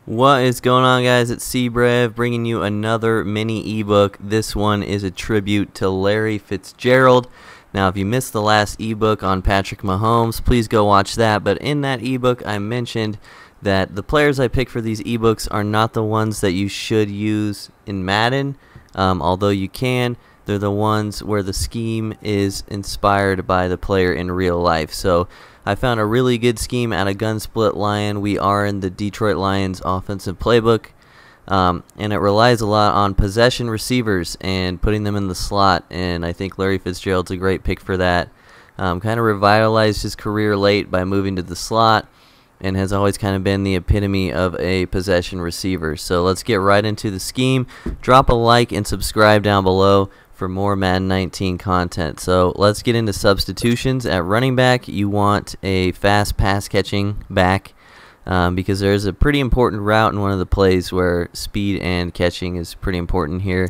What is going on, guys? It's C-Brev bringing you another mini ebook. This one is a tribute to Larry Fitzgerald. Now, if you missed the last ebook on Patrick Mahomes, please go watch that. But in that ebook, I mentioned that the players I pick for these ebooks are not the ones that you should use in Madden, although you can. They're the ones where the scheme is inspired by the player in real life. So I found a really good scheme out of Gun Split Lion. We are in the Detroit Lions offensive playbook, and it relies a lot on possession receivers and putting them in the slot, and I think Larry Fitzgerald's a great pick for that. Kind of revitalized his career late by moving to the slot, and has always kind of been the epitome of a possession receiver. So let's get right into the scheme. Drop a like and subscribe down below for more Madden 19 content. So let's get into substitutions. At running back, you want a fast pass catching back because there's a pretty important route in one of the plays where speed and catching is pretty important here.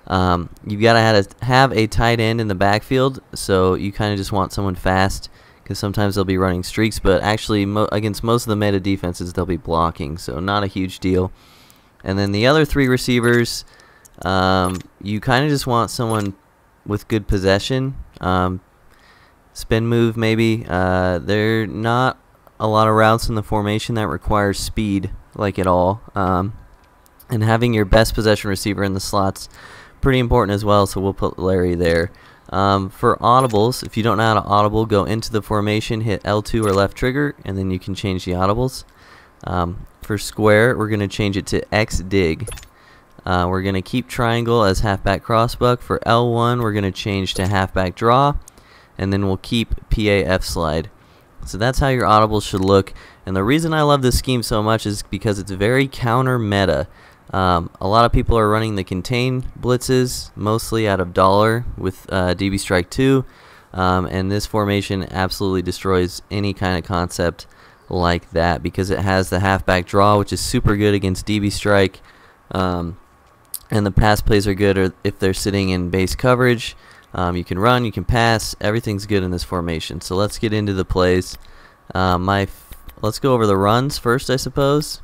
You've got to have a tight end in the backfield, so you kind of just want someone fast because sometimes they'll be running streaks, but actually against most of the meta defenses they'll be blocking, so not a huge deal. And then the other three receivers, you kind of just want someone with good possession, spin move maybe. There are not a lot of routes in the formation that requires speed like at all, and having your best possession receiver in the slots pretty important as well, so we'll put Larry there. For audibles, if you don't know how to audible, go into the formation, hit L2 or left trigger, and then you can change the audibles. For square, we're going to change it to X dig. We're going to keep triangle as halfback crossbuck. For L1, we're going to change to halfback draw, and then we'll keep PAF slide. So that's how your audibles should look. And the reason I love this scheme so much is because it's very counter meta. A lot of people are running the contain blitzes, mostly out of dollar with DB Strike 2, and this formation absolutely destroys any kind of concept like that because it has the halfback draw, which is super good against DB Strike. And the pass plays are good or if they're sitting in base coverage. You can run, you can pass, everything's good in this formation. So let's get into the plays. Let's go over the runs first, I suppose.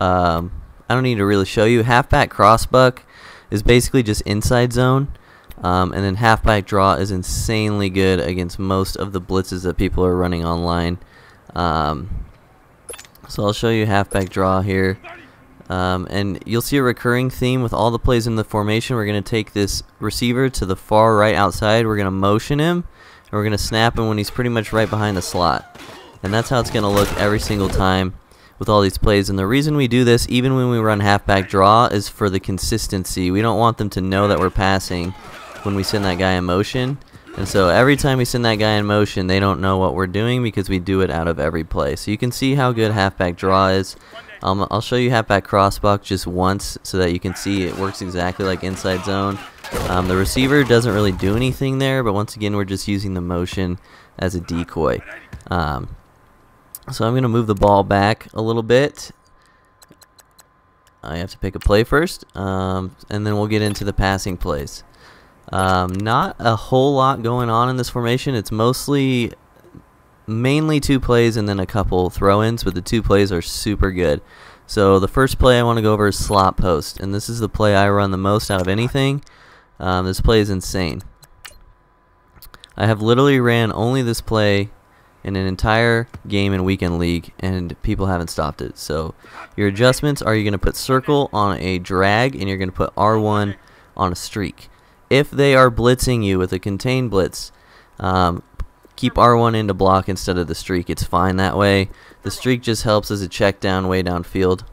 I don't need to really show you. Halfback crossbuck is basically just inside zone, and then halfback draw is insanely good against most of the blitzes that people are running online. So I'll show you halfback draw here. And you'll see a recurring theme with all the plays in the formation. We're going to take this receiver to the far right outside. We're going to motion him, and we're going to snap him when he's pretty much right behind the slot. And that's how it's going to look every single time with all these plays. And the reason we do this, even when we run halfback draw, is for the consistency. We don't want them to know that we're passing when we send that guy in motion. And so every time we send that guy in motion, they don't know what we're doing because we do it out of every play. So you can see how good halfback draw is. I'll show you halfback crossbuck just once so that you can see it works exactly like inside zone. The receiver doesn't really do anything there, but once again we're just using the motion as a decoy. So I'm going to move the ball back a little bit. I have to pick a play first, and then we'll get into the passing plays. Not a whole lot going on in this formation. It's mainly two plays and then a couple throw-ins, but the two plays are super good. So the first play I want to go over is slot post, and this is the play I run the most out of anything. This play is insane. I have literally ran only this play in an entire game in Weekend League, and people haven't stopped it. So your adjustments are you're going to put circle on a drag, and you're going to put R1 on a streak. If they are blitzing you with a contain blitz, keep R1 in to block instead of the streak. It's fine that way. The streak just helps as a check down way downfield.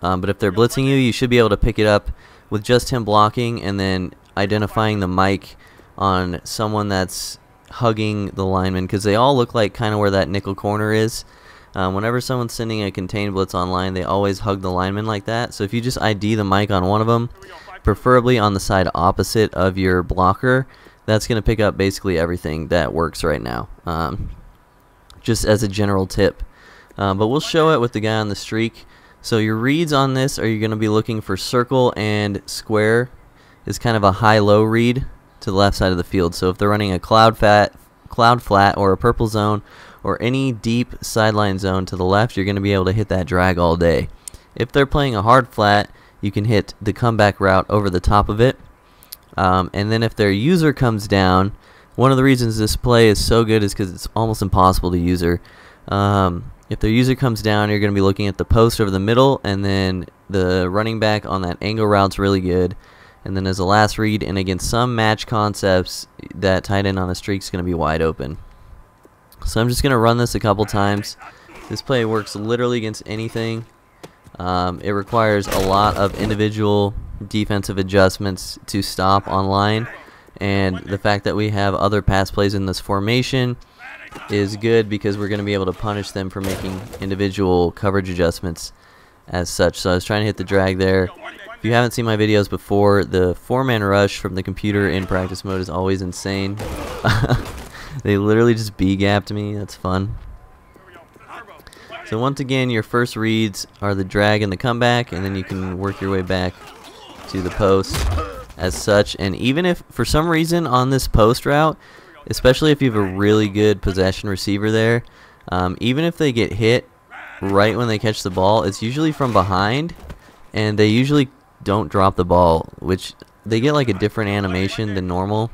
But if they're blitzing you, you should be able to pick it up with just him blocking and then identifying the mic on someone that's hugging the lineman, because they all look like kind of where that nickel corner is. Whenever someone's sending a contain blitz online, they always hug the lineman like that. So if you just ID the mic on one of them, preferably on the side opposite of your blocker, that's going to pick up basically everything that works right now, just as a general tip. But we'll show it with the guy on the streak. So your reads on this are you're going to be looking for circle and square is kind of a high-low read to the left side of the field. So if they're running a cloud flat or a purple zone or any deep sideline zone to the left, you're going to be able to hit that drag all day. If they're playing a hard flat, you can hit the comeback route over the top of it. And then if their user comes down, one of the reasons this play is so good is because it's almost impossible to user. If their user comes down, you're going to be looking at the post over the middle, and then the running back on that angle route's really good. And then as a last read, and against some match concepts, that tight end on a streak is going to be wide open. So I'm just going to run this a couple times. This play works literally against anything. It requires a lot of individual defensive adjustments to stop online, and the fact that we have other pass plays in this formation is good because we're going to be able to punish them for making individual coverage adjustments as such. So I was trying to hit the drag there. If you haven't seen my videos before, the 4-man rush from the computer in practice mode is always insane. They literally just B-gapped me. That's fun. So once again, your first reads are the drag and the comeback, and then you can work your way back to the post as such. And even if for some reason on this post route, especially if you have a really good possession receiver there, even if they get hit right when they catch the ball, it's usually from behind, and they usually don't drop the ball, which they get like a different animation than normal.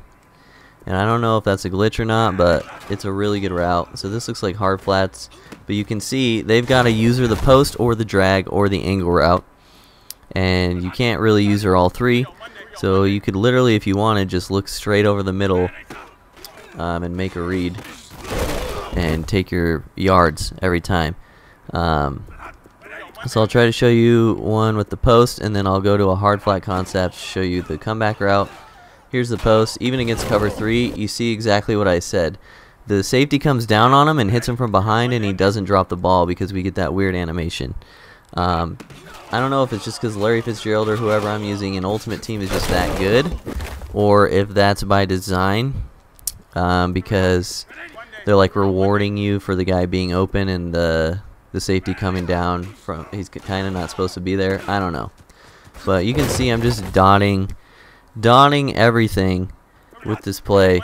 And I don't know if that's a glitch or not, but it's a really good route. So this looks like hard flats, but you can see they've got a user the post or the drag or the angle route, and you can't really user all three. So you could literally, if you wanted, just look straight over the middle and make a read and take your yards every time. So I'll try to show you one with the post, and then I'll go to a hard flat concept to show you the comeback route. Here's the post. Even against cover 3, you see exactly what I said. The safety comes down on him and hits him from behind, and he doesn't drop the ball because we get that weird animation. I don't know if it's just because Larry Fitzgerald or whoever I'm using in Ultimate Team is just that good, or if that's by design, because they're like rewarding you for the guy being open and the safety coming down from, he's kind of not supposed to be there. I don't know, but you can see I'm just dotting everything with this play,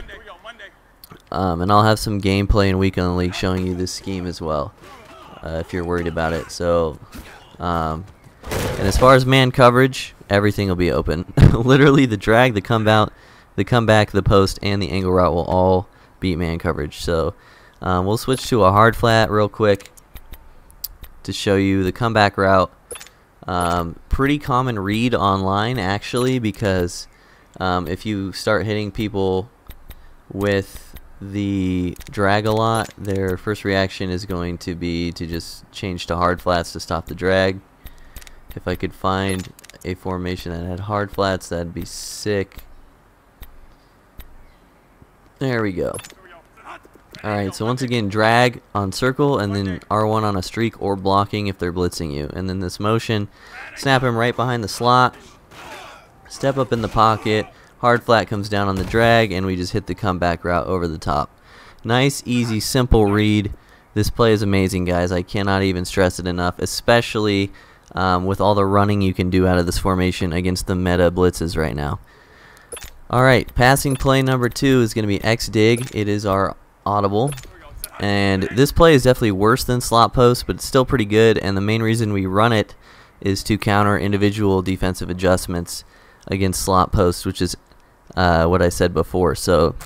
and I'll have some gameplay in Week on the League showing you this scheme as well, if you're worried about it. So and as far as man coverage, everything will be open. Literally the drag, the comeback, the post, and the angle route will all beat man coverage. So we'll switch to a hard flat real quick to show you the comeback route. Pretty common read online actually, because if you start hitting people with the drag a lot, their first reaction is going to be to just change to hard flats to stop the drag. If I could find a formation that had hard flats, that'd be sick. There we go. Alright, so once again, drag on circle, and then R1 on a streak or blocking if they're blitzing you. And then this motion, snap him right behind the slot, step up in the pocket, hard flat comes down on the drag, and we just hit the comeback route over the top. Nice, easy, simple read. This play is amazing, guys. I cannot even stress it enough, especially with all the running you can do out of this formation against the meta blitzes right now. Alright, passing play number 2 is going to be X-Dig. It is our audible, and this play is definitely worse than slot post, but it's still pretty good, and the main reason we run it is to counter individual defensive adjustments against slot post, which is what I said before. So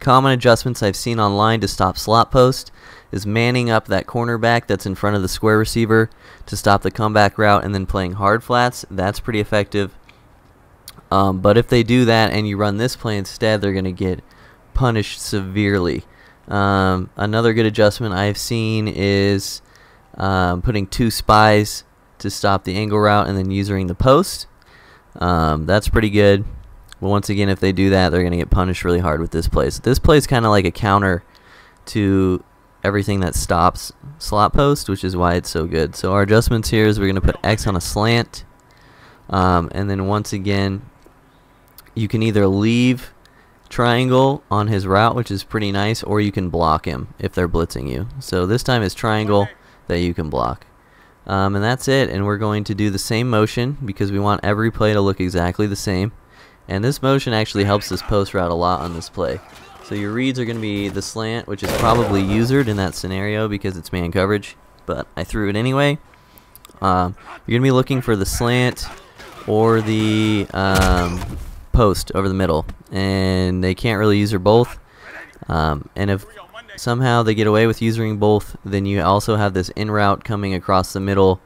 common adjustments I've seen online to stop slot post is manning up that cornerback that's in front of the square receiver to stop the comeback route, and then playing hard flats. That's pretty effective. But if they do that and you run this play instead, they're going to get punished severely. Another good adjustment I've seen is putting 2 spies to stop the angle route and then using the post. That's pretty good. But once again, if they do that, they're going to get punished really hard with this play. So this play is kind of like a counter to everything that stops slot post, which is why it's so good. So our adjustments here is we're going to put X on a slant, and then once again, you can either leave triangle on his route, which is pretty nice, or you can block him if they're blitzing you. So this time it's triangle that you can block. And that's it, and we're going to do the same motion because we want every play to look exactly the same. And this motion actually helps this post route a lot on this play. So your reads are going to be the slant, which is probably usered in that scenario because it's man coverage, but I threw it anyway. You're going to be looking for the slant or the post over the middle, and they can't really use both. And if somehow they get away with using both, then you also have this in route coming across the middle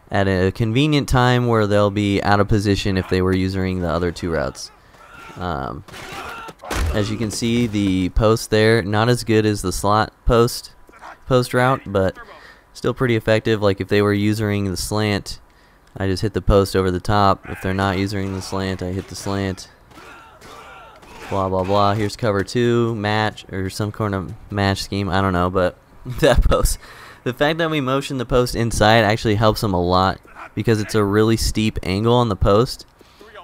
at a convenient time where they'll be out of position if they were using the other two routes. As you can see, the post there, not as good as the slot post route, but still pretty effective. Like if they were using the slant, I just hit the post over the top. If they're not using the slant, I hit the slant. Blah blah blah. Here's cover 2, match, or some kind of match scheme, I don't know, but that post. The fact that we motion the post inside actually helps him a lot because it's a really steep angle on the post.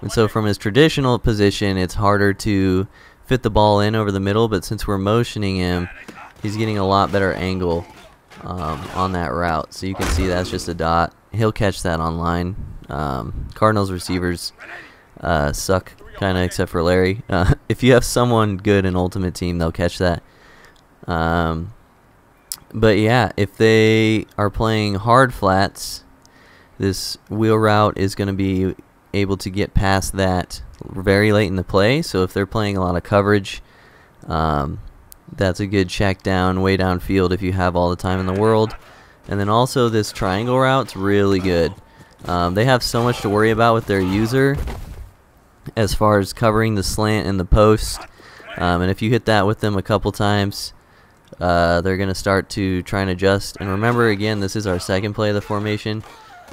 And so from his traditional position, it's harder to fit the ball in over the middle, but since we're motioning him, he's getting a lot better angle on that route. So you can see that's just a dot. He'll catch that online. Cardinals receivers suck kind of, except for Larry. If you have someone good in Ultimate Team, they'll catch that. But yeah, if they are playing hard flats, this wheel route is going to be able to get past that very late in the play. So if they're playing a lot of coverage, that's a good check down, way downfield if you have all the time in the world. And then also this triangle route's really good. They have so much to worry about with their user as far as covering the slant and the post. And if you hit that with them a couple times, they're going to start to try and adjust. And remember, again, this is our second play of the formation.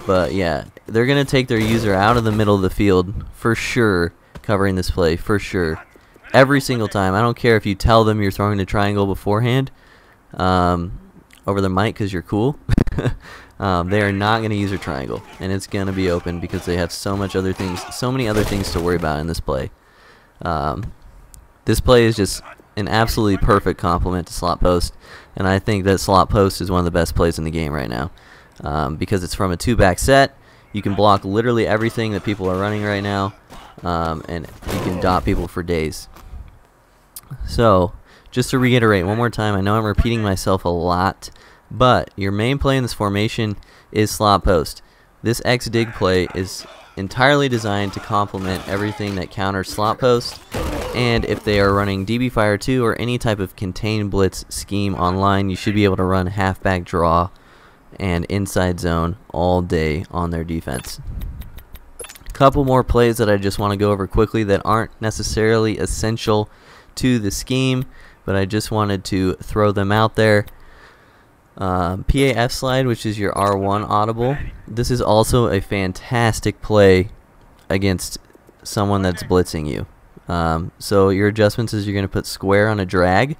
But yeah, they're going to take their user out of the middle of the field for sure, covering this play for sure. Every single time. I don't care if you tell them you're throwing the triangle beforehand over the mic because you're cool. They are not going to use a triangle, and it's going to be open because they have so many other things to worry about in this play. This play is just an absolutely perfect complement to slot post, and I think that slot post is one of the best plays in the game right now because it's from a 2-back set. You can block literally everything that people are running right now, and you can dot people for days. So just to reiterate one more time, I know I'm repeating myself a lot, but your main play in this formation is slot post. This X-dig play is entirely designed to complement everything that counters slot post, and if they are running DB Fire 2 or any type of contained blitz scheme online, you should be able to run halfback draw and inside zone all day on their defense. Couple more plays that I just want to go over quickly that aren't necessarily essential to the scheme, but I just wanted to throw them out there. PAF slide, which is your R1 audible. This is also a fantastic play against someone that's blitzing you. So your adjustments is you're going to put square on a drag,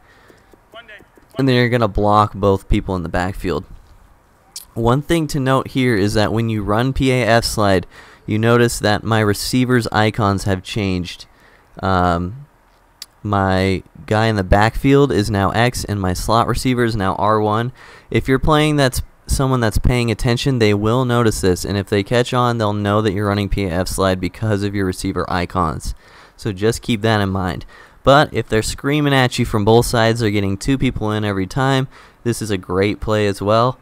and then you're going to block both people in the backfield. One thing to note here is that when you run PAF slide, you notice that my receivers' icons have changed. My guy in the backfield is now X, and my slot receiver is now R1. If you're playing someone that's paying attention, they will notice this, and if they catch on, they'll know that you're running PAF slide because of your receiver icons. So just keep that in mind. But if they're screaming at you from both sides, they're getting 2 people in every time, this is a great play as well.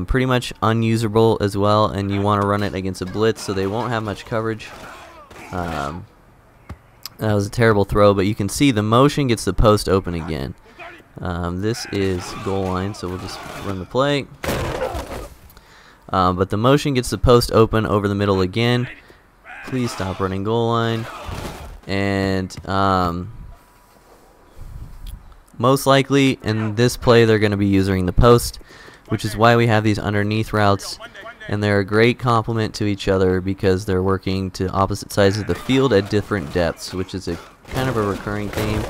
Pretty much unusable as well, and you want to run it against a blitz so they won't have much coverage. That was a terrible throw, but you can see the motion gets the post open again. This is goal line, so we'll just run the play. But the motion gets the post open over the middle again. Please stop running goal line. And most likely in this play they're going to be using the post, which is why we have these underneath routes. And they're a great complement to each other because they're working to opposite sides of the field at different depths, which is a kind of a recurring theme.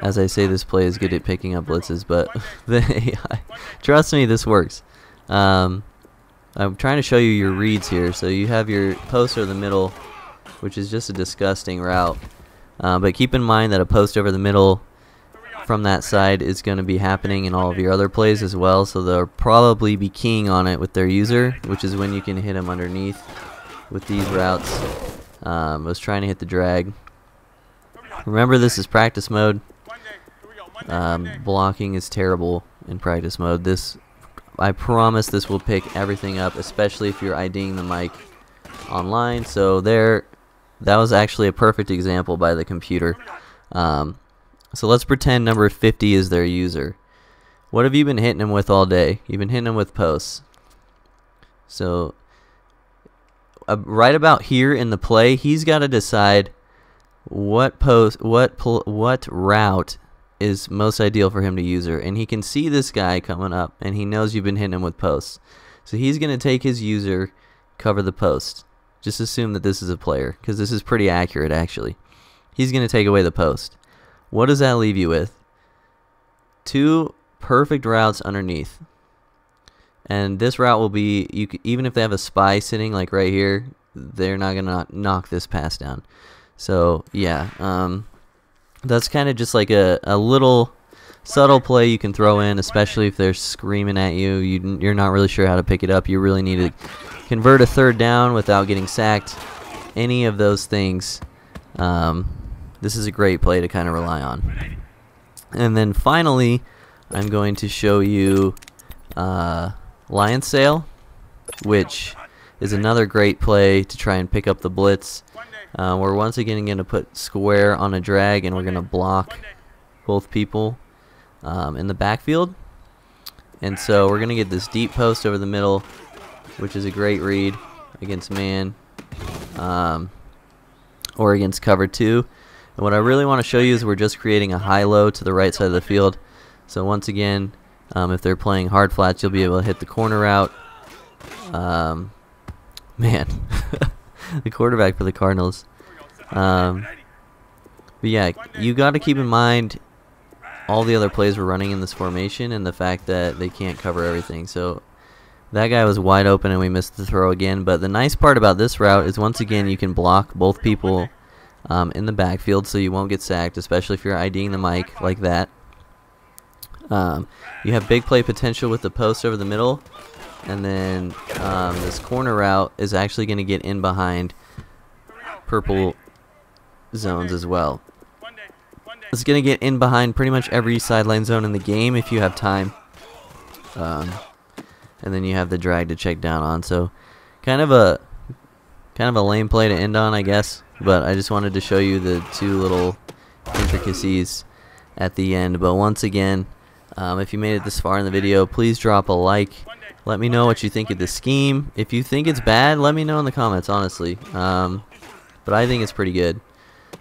As I say, this play is good at picking up blitzes, but the AI, trust me, this works. I'm trying to show you your reads here. So you have your post over the middle, which is just a disgusting route. But keep in mind that a post over the middle from that side is going to be happening in all of your other plays as well, so they'll probably be keying on it with their user, which is when you can hit them underneath with these routes. I was trying to hit the drag. Remember, this is practice mode. Blocking is terrible in practice mode. This I promise this will pick everything up, especially if you're IDing the mic online. So that was actually a perfect example by the computer. So let's pretend number 50 is their user. What have you been hitting him with all day? You've been hitting him with posts. So right about here in the play, he's got to decide what route is most ideal for him to user, and he can see this guy coming up, and he knows you've been hitting him with posts. So he's going to take his user, cover the post. Just assume that this is a player, because this is pretty accurate actually. He's going to take away the post. What does that leave you with? 2 perfect routes underneath. And this route will be, even if they have a spy sitting like right here, they're not going to knock this pass down. So yeah, that's kind of just like a little subtle play you can throw in, especially if they're screaming at you. You're not really sure how to pick it up. You really need to convert a 3rd down without getting sacked. Any of those things, this is a great play to kind of rely on. And then finally, I'm going to show you Lion Sail, which is another great play to try and pick up the blitz. We're once again going to put square on a drag, and we're going to block both people in the backfield. And so we're going to get this deep post over the middle, which is a great read against man or against cover 2. And what I really want to show you is we're just creating a high-low to the right side of the field. So once again, if they're playing hard flats, you'll be able to hit the corner route. Man, the quarterback for the Cardinals. But yeah, you got to keep in mind all the other plays we're running in this formation and the fact that they can't cover everything. So that guy was wide open and we missed the throw again. But the nice part about this route is once again you can block both people in the backfield, so you won't get sacked, especially if you're IDing the mic like that. You have big play potential with the post over the middle, and then this corner route is actually going to get in behind purple zones as well. It's going to get in behind pretty much every sideline zone in the game if you have time. And then you have the drag to check down on. So kind of a lame play to end on, I guess. But I just wanted to show you the 2 little intricacies at the end. But once again, if you made it this far in the video, please drop a like. Let me know what you think of the scheme. If you think it's bad, let me know in the comments, honestly. But I think it's pretty good.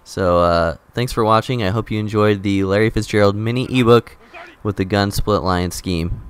So thanks for watching. I hope you enjoyed the Larry Fitzgerald mini ebook with the gun split line scheme.